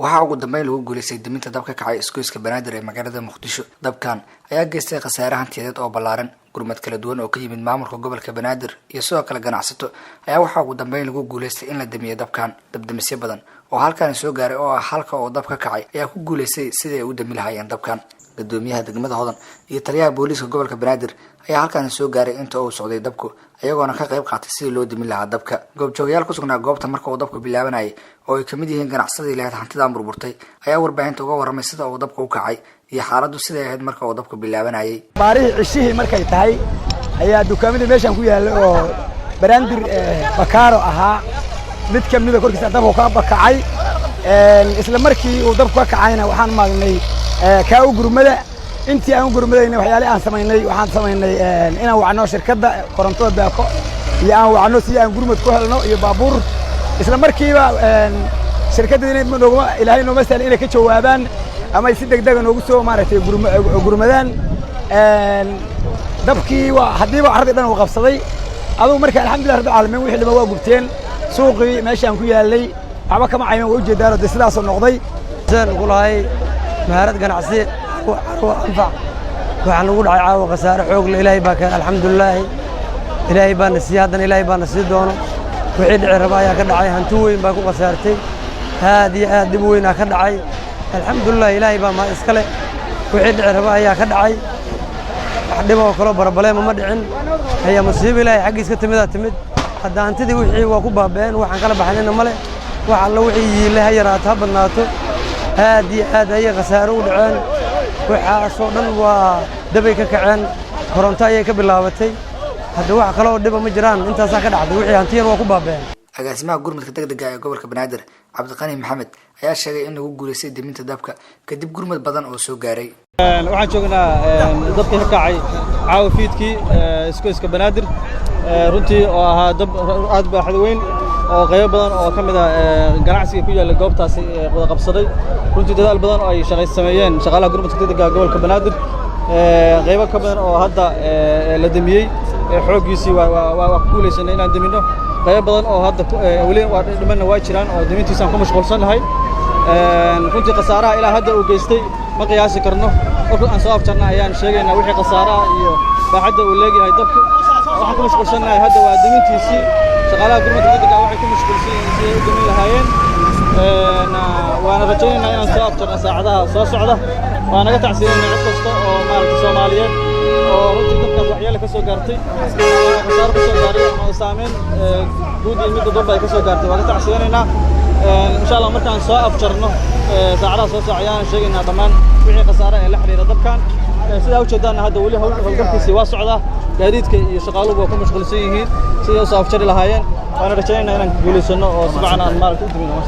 waxaa ugu dambeyn lagu guuleystay daminta dabka kacay isgoyska Banaadir ee magaalada Muqdisho. Dabkan ayaa geystay khasaare hantiyadeed oo ballaaran. Gurmad kala duwan oo ka yimid maamulka gobolka Banaadir iyo sidoo kale ganacsato ayaa waxaa ugu dambeyn lagu guuleystay in la damiyo dabkan. Dabdamisyo badan oo halkan soo gaaray oo halka oo dabka kacay ayaa ku guuleystay sidii ay u dami lahaayeen dabkan. Gudoomiyaha degmada Hodan iyo taliyaha booliska gobolka Banaadir ayaa halkan soo gaaray inta uu socday dabku, ayagoona ka qayb qaatay sidii loo dami lahaa dabka. Goobjoogayaal ku sugnaa goobta marka uu dabku bilaabanayay oo ay kamid yihiin ganacsatada ilaahay hantida burburtay ayaa warbaahinta uga warramay sida uu dabku u kacay iyo xaaladdu sida ay ahayd marka uu dabku bilaabanayay. Baarihi cishihii markay tahay ayaa dukaamada meeshan ku yaalo oo Banaadir Bakaaro ahaa mid kamid ah korkiisa dabku ka bakacay. Isla markii uu dabku ka kacayna waxaan maagnay ka u gurmada intii aan gurmadayna waxyaalaha aan samaynay inaan wacno shirkadda korontada Beeko iyo aan wacno si aan gurmad ku helno iyo baabuur isla markiiba shirkadda ilaahay noo mas'al inay ka jawaabaan ama si degdeg ah noogu soo maartay gurmadaan dabkii waa hadiiba arday dhan uu qabsaday adoo marka alxamdulillah rabbil caalamiin wixii laba waa gubteen suuqii meeshaan ku yaalay waxba kama cayman waa u jeedaan oo sidaas oo noqday saan ugu lahay maharad ganacsi anfac waxaan ugu dhacay caawa khasaare xoog leh ilaahay baa keen alxamdulillah ilaahay baa nasiib hadan ilaahay baa nasiib doono wixii dhici raba ayaa ka dhacay hanti weyn baa ku khasaartay aad dib weyn ka dhacay alxamdulillah ilaahay baa ma iska leh wixii dhici raba ayaa ka dhacay wax dhib oo kale barbaleema ma dhicin ayaa nasiib ilaahay xaqiiska timid hadda hantidii wixii waa ku baabeen waxaan kala baxnayna male wax alla wixii ilaahay yaraato ha badnaato aad ayay khasaaro u dhaceen waxaasoo dhan waa dabay ka kaceen koronto ayay ka bilaabatay hadda wax kale oo dhiba ma jiraan intaasaa ka dhacday wixii hantiyar waa ku baabeen. agaasimaha gurmadka degdega ee gobolka Banaadir Cabdiqani Maxamed ayaa sheegay in lagu guuleystay daminta dabka kadib gurmad badan oo soo gaaray. waxaan joognaa dabkii ka kacay caawa fiidkii isgoyska Banaadir runtii oo ahaa dab aad baaxad weyn oo qayb badan oo kamid ah ganacsiga ku yaala goobtaasi wada qabsaday runtii dadaal badan oo ay sameeyeen shaqaalaha gurmadka degdega gobolka Banaadir qayb ka badan oo hadda la damiyay xoogiisii waa ku guuleysanay inaan damino qayb badan oo hadda wali waa dhimanna waa jiraan oo damintiisaan ku mashquulsanahay runtii khasaaraha ilaa hadda uu geystay ma qiyaasi karno oo aan soo afjarnaa ayaan sheegaynaa wixii khasaaraha iyo baaxadda uu leeyahay dabku waxaan ku mashquulsanahay hadda waa damintiisii shaqaalaha gurmadka degdega waxay ku mashquulsan yihiin si ay u damin lahaayeen waana rajaynaynaa inaan soo afjarno saacadaha soo socda waa naga tacsiinaynaa cid kasta oo maaragtay Soomaaliyeed oo runtii dadkaas waxyaalo ka soo gaartay khasaaro ka soo gaaray ama saameyn guud iyo mid dadba ay ka soo gaartay waa ka tacsiinaynaa insha Allah markaan soo afjarno saacadaha soo socdaan sheegaynaa dhammaan wixii khasaare ee la xiriira dabkan sidaa u jeedaan hadda wali hawlgalkiisii waa socdaa gaadiidka iyo shaqaaluhu waa ku mashquulsan yihiin sidii soo afjari lahaayeen waana rajaynaynaa inaan guuleysano oo si fiican aan maaragtay u damino